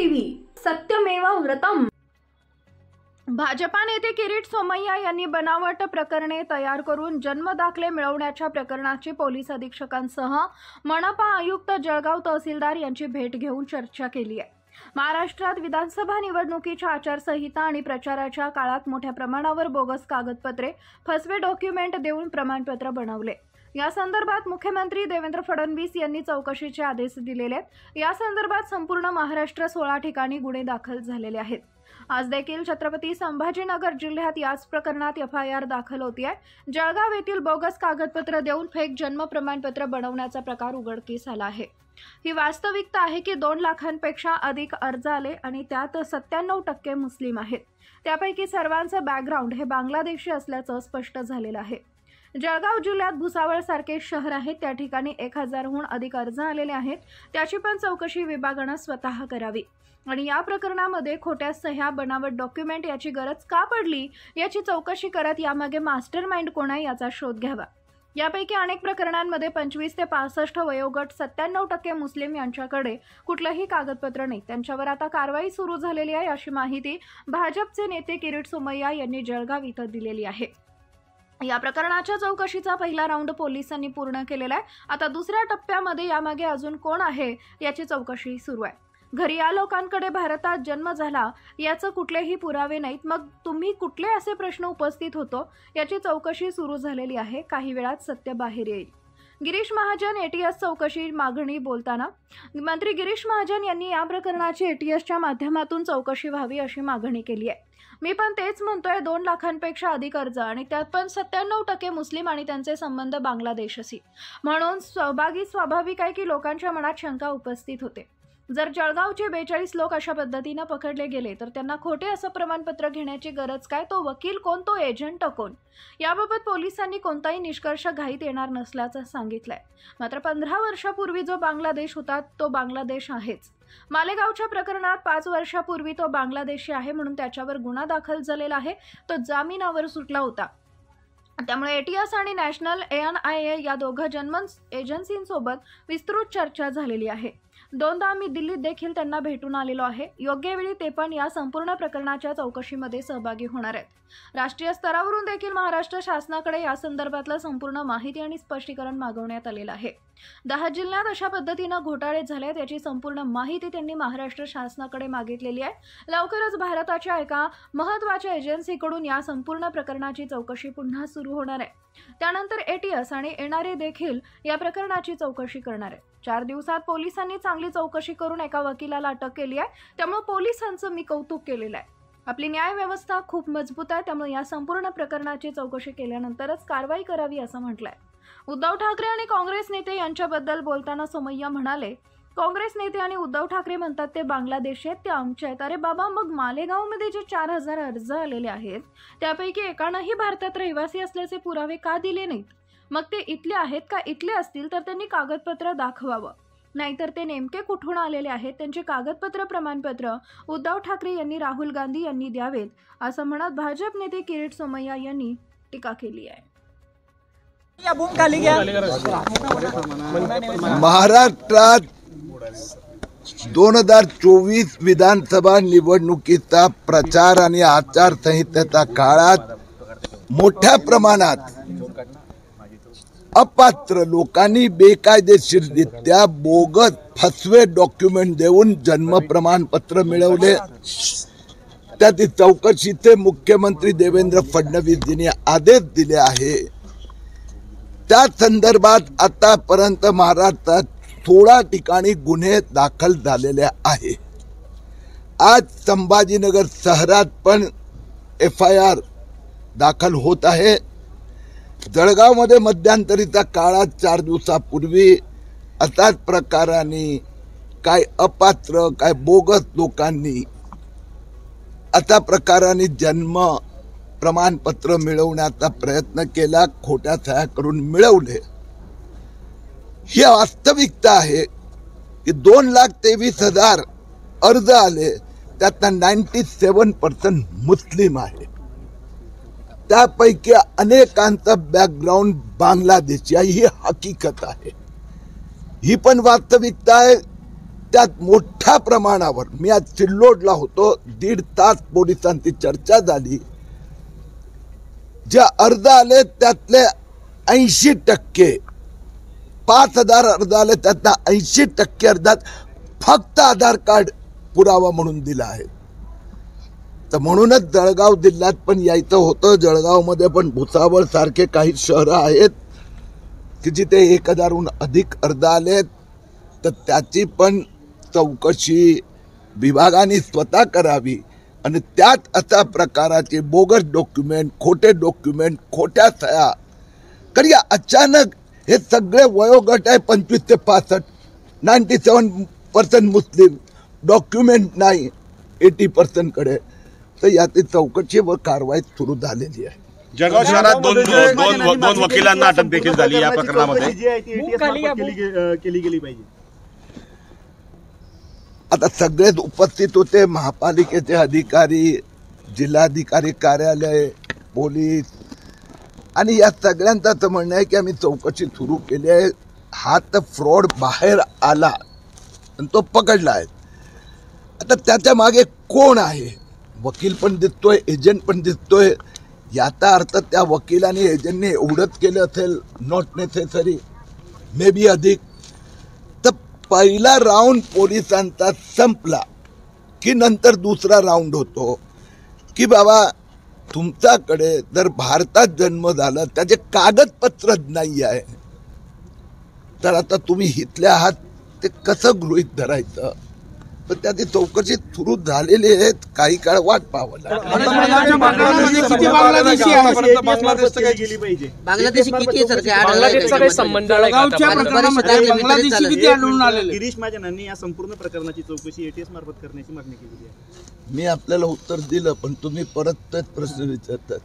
TV सत्यमेव व्रतम। भाजपा नेते किरीट सोमय्या यांनी बनावट प्रकरणे तयार करून जन्मदाखले मिळवण्याच्या प्रकरणाची पोलीस अधीक्षकांसह मनपा आयुक्त जळगाव तहसीलदार यांची भेट घेऊन चर्चा केली आहे। महाराष्ट्रात विधानसभा निवडणुकीच्या आचारसंहिता आणि प्रचाराच्या काळात मोठ्या प्रमाणावर बोगस कागदपत्रे, फसवे डॉक्युमेंट देऊन प्रमाणपत्र बनवले। या संदर्भात मुख्यमंत्री देवेंद्र फडणवीस यांनी चौकशीचे आदेश दिलेले आहेत। या संदर्भात संपूर्ण महाराष्ट्र 16 ठिकाणी गुन्हे दाखल झालेले आहेत। आज देखील छत्रपती संभाजीनगर जिल्ह्यात याच प्रकरणात FIR दाखल होती आहे। जळगाव येथील बोगस कागदपत्र देऊन फेक जन्म प्रमाणपत्र बनवण्याचा प्रकार उघडकीस आला आहे। ही वास्तविकता आहे की 2 लाखांपेक्षा अधिक अर्ज आले आणि त्यात 97% मुस्लिम आहेत। त्यापैकी सर्वांचं बॅकग्राऊंड हे बांगलादेशी असल्याचं स्पष्ट झालेलं आहे। जळगाव जिल्ह्यात भुसावळ सारखे शहर आहे, त्या ठिकाणी 1000हून अधिक अर्ज आलेले आहेत। त्याची पण चौकशी विभागाने स्वतः करावी आणि या प्रकरणामध्ये खोट्या सह्या, बनावट डॉक्युमेंट याची गरज का पडली याची चौकशी करत यामागे मास्टरमाइंड कोण आहे याचा शोध घ्यावा। यापैकी अनेक प्रकरणांमध्ये 25 ते 65 वयोगट 97% मुस्लिम यांच्याकडे कुठलंही कागदपत्र नाही। त्यांच्यावर आता कारवाई सुरू झालेली आहे, अशी माहिती भाजपचे नेते किरीट सोमय्या यांनी जळगाव इथं दिलेली आहे। या प्रकरणाच्या चौकशीचा पहिला राऊंड पोलिसांनी पूर्ण केलेला आहे। आता दुसऱ्या टप्प्यामध्ये यामागे अजून कोण आहे याची चौकशी सुरू आहे। घरी या लोकांकडे भारतात जन्म झाला याचे कुठलेही पुरावे नाहीत, मग तुम्ही कुठले असे प्रश्न उपस्थित होतो याची चौकशी सुरू झालेली आहे। काही वेळात सत्य बाहेर येईल। गिरीश महाजन ATS चौकशी मागणी बोलताना मंत्री गिरीश महाजन यांनी या प्रकरणाची ATSच्या माध्यमातून चौकशी व्हावी अशी मागणी केली आहे। मी पण तेच म्हणतोय, 2 लाखांपेक्षा अधिक अर्ज आणि त्यात पण 97% मुस्लिम आणि त्यांचे संबंध बांगलादेशशी, म्हणून स्वाभाविक आहे की लोकांच्या मनात शंका उपस्थित होते। जर जळगावचे 42 लोक अशा पद्धतीने पकडले गेले तर त्यांना खोटे असं प्रमाणपत्र घेण्याची गरज काय? तो वकील कोण? तो एजंट कोण? याबाबत पोलिसांनी कोणताही निष्कर्ष घाईत येणार नसल्याचं सांगितलंय। मात्र 15 वर्षापूर्वी जो बांगलादेश होता तो बांगलादेश आहेच। मालेगावच्या प्रकरणात 5 वर्षापूर्वी तो बांगलादेशी आहे म्हणून त्याच्यावर गुन्हा दाखल झालेला आहे। तो जामिनावर सुटला होता। त्यामुळे ATS आणि नॅशनल ANIA या दोघं जन्म एजन्सींसोबत विस्तृत चर्चा झालेली आहे। 2दा आम्ही दिल्लीत देखील त्यांना भेटून आलेलो आहे। योग्य वेळी ते पण या संपूर्ण प्रकरणाच्या चौकशीमध्ये सहभागी होणार आहेत। राष्ट्रीय स्तरावरून देखील महाराष्ट्र शासनाकडे या संदर्भातलं संपूर्ण माहिती आणि स्पष्टीकरण मागवण्यात आलेलं आहे। 10 जिल्ह्यात अशा पद्धतीने घोटाळे झालेत याची संपूर्ण माहिती त्यांनी महाराष्ट्र शासनाकडे मागितलेली आहे। लवकरच भारताच्या एका महत्त्वाच्या एजन्सीकडून या संपूर्ण प्रकरणाची चौकशी पुन्हा सुरू होणार आहे। त्यानंतर ATS आणि NRA देखील या प्रकरणाची चौकशी करणार आहे। 4 दिवसात पोलिसांनी चांगली चौकशी करून एका वकिलाला अटक केली आहे। त्यामुळे पोलिसांचं मी कौतुक केलेलं आहे। आपली न्याय व्यवस्था खूप मजबूत आहे, त्यामुळे या संपूर्ण प्रकरणाची चौकशी केल्यानंतरच कारवाई करावी असं म्हटलंय। उद्धव ठाकरे आणि काँग्रेस नेते यांच्याबद्दल बोलताना सोमय्या म्हणाले, काँग्रेस नेते आणि उद्धव ठाकरे म्हणतात ते बांगलादेशी आहेत, ते आमचे आहेत। अरे बाबा, मग मालेगावमध्ये जे 4000 अर्ज आलेले आहेत त्यापैकी एकानंही भारतात रहिवासी असल्याचे पुरावे का दिले नाहीत? मग ते इथले आहेत का? इथले असतील तर त्यांनी कागदपत्र दाखवावं, नाहीतर ते नेमके कुठून आलेले आहेत त्यांचे कागदपत्र, प्रमाणपत्र उद्धव ठाकरे यांनी, राहुल गांधी यांनी द्यावेत असं म्हणत भाजप नेते किरीट सोमय्या यांनी टीका केली आहे। महाराष्ट्रात 2024 विधानसभा निवडणुकीचा प्रचार आणि आचारसंहितेच्या काळात मोठ्या प्रमाणात अपात्र लोकांनी बेकायदेशीररित्या बोगस फसवे डॉक्युमेंट देऊन जन्म प्रमाणपत्र मिळवले। त्याची चौकशीचे मुख्यमंत्री देवेंद्र फडणवीस यांनी आदेश दिले आहे। त्या संदर्भात आतापर्यंत महाराष्ट्रात 16 ठिकाणी गुन्हे दाखल झालेले आहे। आज संभाजीनगर शहरात पण FIR दाखल होत आहे। जळगावमध्ये मध्यंतरीच्या काळात 4 दिवसापूर्वी अशाच प्रकाराने काय अपात्र, काय बोगस लोकांनी अशा प्रकाराने जन्म प्रमाणपत्र मिळवण्याचा प्रयत्न केला, खोट्या सह्या करून मिळवले। ही वास्तविकता आहे की 2,23,000 अर्ज आले, त्यात 97% मुस्लिम आहे। त्यापैकी अनेकांचा बॅकग्राऊंड बांगलादेशी आहे, ही हकीकत आहे। ही पण वास्तविकता आहे त्यात मोठ्या प्रमाणावर, मी आज सिल्लोडला होतो, 1.5 तास पोलिसांची चर्चा झाली. जे अर्ज आले त्यातले 80%, 5,000 अर्ज आले त्यातल्या 80% अर्जात फक्त आधार कार्ड पुरावा म्हणून दिला आहे. तर म्हणूनच जळगाव जिल्ह्यात पण यायचं होतं. जळगावमध्ये पण भुसावळ सारखे काही शहरं आहेत की जिथे 1,000हून अधिक अर्ज आलेत. तर त्याची पण चौकशी विभागाने स्वतः करावी आणि त्यात अशा प्रकाराचे बोगस डॉक्युमेंट, खोटे डॉक्युमेंट, खोट्या सह्या. कारण या अचानक हे सगळे वयोगट आहे 25 ते 65, 97% मुस्लिम, डॉक्युमेंट नाही 80% कडे. तर याची चौकशी व कारवाई सुरू झालेली आहे. जळगाव शहरात दोन वकिलांना अटक देखील झाली या प्रकरणामध्ये. केली गेली पाहिजे. आता सगळेच उपस्थित होते, महापालिकेचे अधिकारी, जिल्हाधिकारी कार्यालय, पोलीस, आणि या सगळ्यांचं असं म्हणणं आहे की आम्ही चौकशी सुरू केली आहे. हा तर फ्रॉड बाहेर आला आणि तो पकडला आहे. आता त्याच्या मागे कोण आहे? वकील पण दिसतोय, एजंट पण दिसतोय. याचा अर्थ त्या वकिलाने एजंटने एवढंच केलं असेल, नॉट नेसेसरी, मे बी अधिक. तर पहिला राऊंड पोलिसांचा संपला की नंतर दुसरा राऊंड होतो की बाबा तुमच्याकडे जर भारतात जन्म झाला, त्याचे कागदपत्र नाही आहे, तर आता तुम्ही इथले आहात, ते कसं गृहीत धरायचं? तर त्याची चौकशी सुरू झालेली आहे. काही काळ वाट पाहावं लागेल. गिरीश महाजनांनी या संपूर्ण प्रकरणाची चौकशी ATS मार्फत करण्याची मागणी केली आहे. मी आपल्याला उत्तर दिलं, पण तुम्ही परत तेच प्रश्न विचारतात.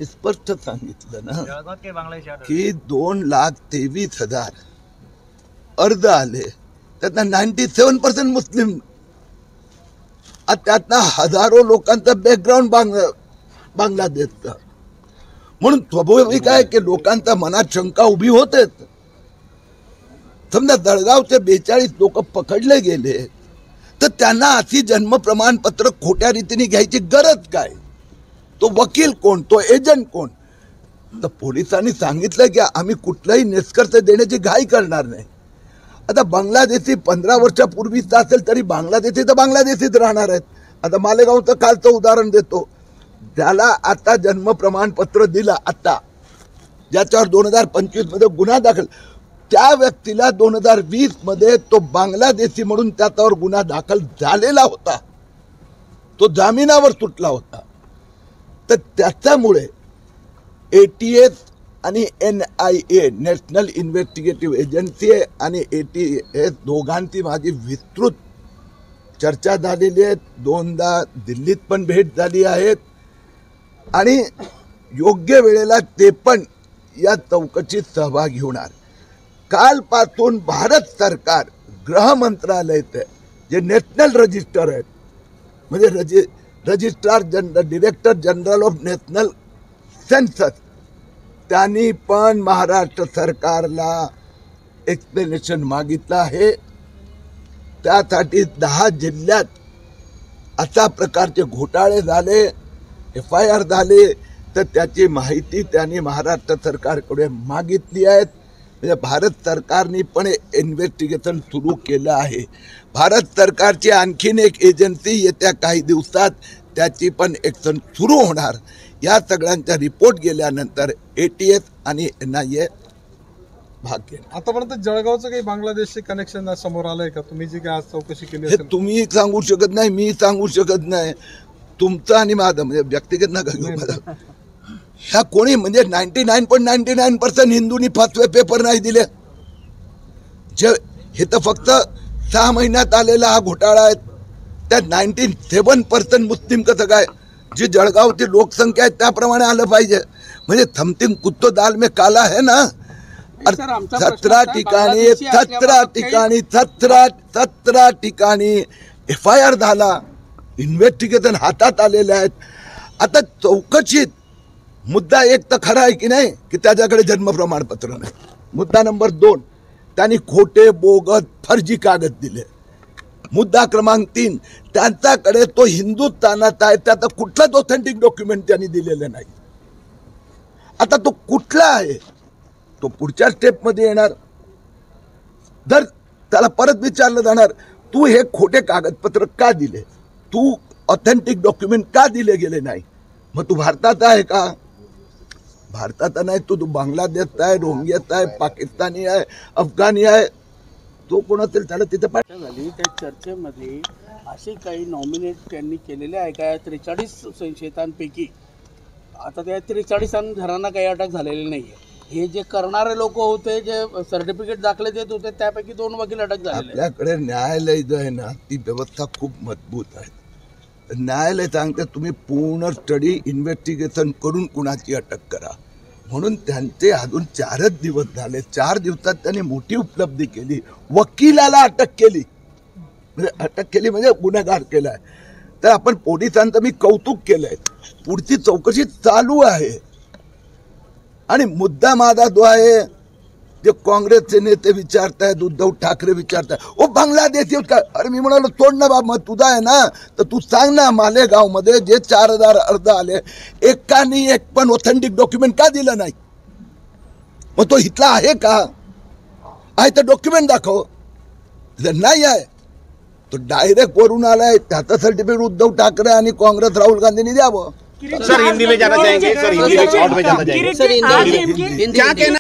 स्पष्ट सांगितलं ना की 2,23,000 अर्ज आले, त्यातनं 97% मुस्लिम. त्यातनं हजारो लोकांचं बॅकग्राऊंड बांगलादेशचं. म्हणून स्वाभाविक आहे की लोकांच्या मनात शंका उभी होतेच. समजा जळगावचे 42 लोक पकडले गेले, तर त्यांना अशी जन्म प्रमाणपत्र खोट्या रीतीने घ्यायची गरज काय? तो वकील कोण? तो एजंट कोण? तर पोलिसांनी सांगितलं की आम्ही कुठलाही निष्कर्ष देण्याची घाई करणार नाही. आता बांगलादेशी 15 वर्षापूर्वीच असेल तरी बांगलादेशी तर बांगलादेशीच राहणार आहेत. आता मालेगावचं कालचं उदाहरण देतो. ज्याला आता जन्म प्रमाणपत्र दिलं, आता ज्याच्यावर 2025 मध्ये गुन्हा दाखल, त्या व्यक्तीला 2020 मध्ये तो बांगलादेशी म्हणून त्याच्यावर गुन्हा दाखल झालेला होता, तो जामिनावर सुटला होता. तर त्याच्यामुळे ATS आणि NIA, नॅशनल इन्व्हेस्टिगेटिव्ह एजन्सी आणि ATS दोघांची माझी विस्तृत चर्चा झालेली आहे. 2दा दिल्लीत पण भेट झाली आहेत आणि योग्य वेळेला ते पण या चौकशीत सहभागी होणार. कालपासून भारत सरकार गृह मंत्रालयाचे जे नॅशनल रजिस्टर आहेत, म्हणजे registrar general, director general of national census, त्यांनी पण महाराष्ट्र सरकारला एक्सप्लेनेशन मागितलं आहे. त्यासाठी 10 जिल्ह्यात अशा प्रकारचे घोटाळे झाले, FIR झाले, तर त्याची माहिती त्यांनी महाराष्ट्र सरकारकडे मागितली आहे. म्हणजे भारत सरकारने पण इन्व्हेस्टिगेशन सुरू केलं आहे. भारत सरकारची आणखीन एक एजन्सी येत्या काही दिवसात त्याची पण ॲक्शन सुरू होणार. या सगळ्यांचा रिपोर्ट गेल्यानंतर ATS आणि NIA भाग घेणार. आतापर्यंत जळगावचं काही बांगलादेशचे कनेक्शन समोर आलंय का? तुम्ही जी काय आज चौकशी केली हे तुम्ही सांगू शकत नाही, मी सांगू शकत नाही. तुमचं आणि माझं म्हणजे व्यक्तिगत नका घेऊ मला. ह्या कोणी म्हणजे 99.99% हिंदूंनी 5वे पेपर नाही दिले. जे हे तर फक्त 6 महिन्यात आलेला हा घोटाळा आहे. त्यात 97% मुस्लिम कसं काय? जी जळगावची लोकसंख्या आहे त्याप्रमाणे आलं पाहिजे. म्हणजे समथिंग कुत्तो दाल में काला है ना. 17 ठिकाणी FIR झाला, इन्व्हेस्टिगेशन हातात आलेले आहेत. आता चौकशीत मुद्दा एक तर खरा आहे की नाही की त्याच्याकडे जन्म प्रमाणपत्र नाही. मुद्दा नंबर 2, त्यांनी खोटे बोगस फर्जी कागद दिले. मुद्दा क्रमांक 3, त्यांच्याकडे तो हिंदुस्थानात आहे, त्यात कुठलाच ऑथेंटिक डॉक्युमेंट त्यांनी दिलेलं नाही. आता तो कुठला आहे तो पुढच्या स्टेपमध्ये येणार. जर त्याला परत विचारलं जाणार तू हे खोटे कागदपत्र का दिले, तू ऑथेंटिक डॉक्युमेंट का दिले गेले नाही, मग तू भारतात आहे का? भारतात नाही, तू बांगलादेशात आहे, रोहिंग्यात आहे, पाकिस्तानी आहे, अफगाणी आहे, तो कोणातरी त्याला तिथे चर्चा झाली. त्या चर्चेमध्ये असे काही नॉमिनेट त्यांनी केलेले आहे का 43 संशयितांपैकी? आता त्या 43 जणांना काही अटक झालेली नाही आहे. हे जे करणारे लोक होते, जे सर्टिफिकेट दाखले देत होते, त्यापैकी 2 वकील अटक झालेले. आपल्याकडे न्यायालय जो आहे ना, ती व्यवस्था खूप मजबूत आहे. न्यायालय सांगते तुम्ही पूर्ण स्टडी इन्व्हेस्टिगेशन करून कुणाची अटक करा, म्हणून त्यांचे अजून 4च दिवस झाले. 4 दिवसात त्यांनी मोठी उपलब्धी केली. वकिलाला अटक केली, म्हणजे गुन्हेगार केलाय. तर आपण पोलिसांचं मी कौतुक केलंय. पुढची चौकशी चालू आहे. आणि मुद्दा माझा जो आहे, जे काँग्रेसचे नेते विचारतायत, उद्धव ठाकरे विचारतायत, ओ बांगलादेश का? अरे मी म्हणालो सोड ना बाबा, मग तुझा आहे ना, तर तू सांग ना, मालेगाव मध्ये जे 4000 अर्ज आले, एकानी एक पण ऑथेंटिक डॉक्युमेंट का दिलं नाही? मग तो इथला आहे का? आहे तर डॉक्युमेंट दाखव. जर नाही आहे तो डायरेक्ट वरून आलाय, त्याचं सर्टिफिकेट उद्धव ठाकरे आणि काँग्रेस राहुल गांधींनी द्यावं. सर हिंदी में जाना चाहेंगे, सर हिंदी में शॉर्ट में जाना चाहेंगे. सर,